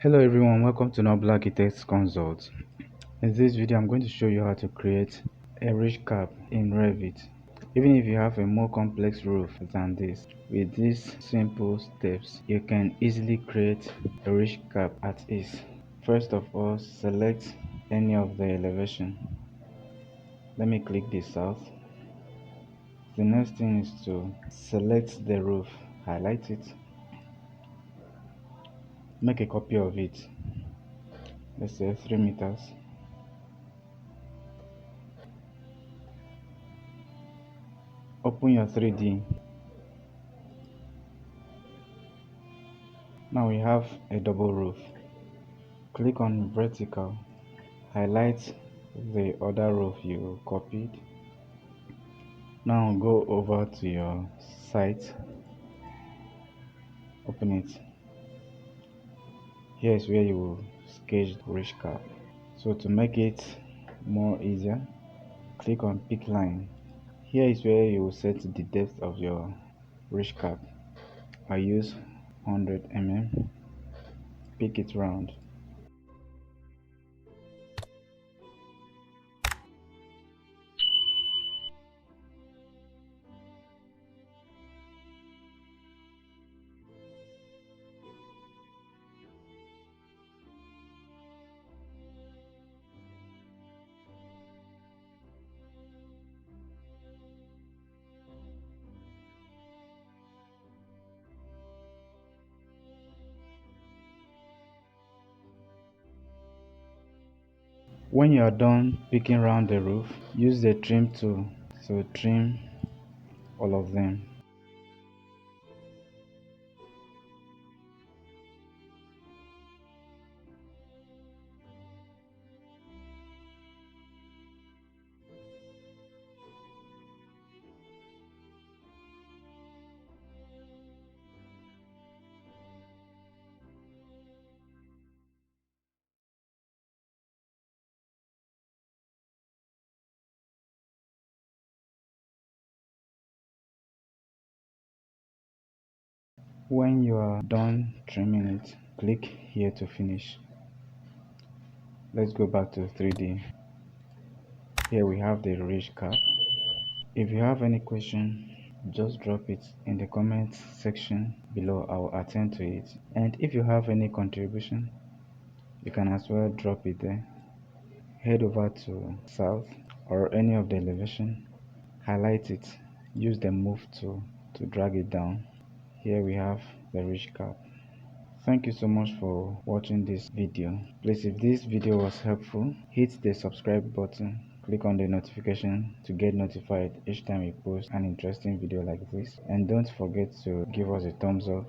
Hello everyone, welcome to Noble Architects Consult. In this video, I'm going to show you how to create a ridge cap in Revit. Even if you have a more complex roof than this, with these simple steps, you can easily create a ridge cap at ease. First of all, select any of the elevation. Let me click the south. The next thing is to select the roof, highlight it, make a copy of it, let's say 3 meters. Open your 3D. Now we have a double roof. Click on vertical, highlight the other roof you copied. Now go over to your site, open it. Here is where you will sketch the ridge cap. So to make it more easier, click on pick line. Here is where you will set the depth of your ridge cap. I use 100 mm. Pick it round. When you are done picking around the roof, use the trim tool to trim all of them. When you are done trimming it, click here to finish. Let's go back to 3D. Here we have the ridge cap. If you have any question, just drop it in the comment section below. I will attend to it. And if you have any contribution, you can as well drop it there. Head over to south or any of the elevation, highlight it, use the move tool to drag it down. Here we have the ridge cap. Thank you so much for watching this video. Please, if this video was helpful, hit the subscribe button, click on the notification to get notified each time we post an interesting video like this, and don't forget to give us a thumbs up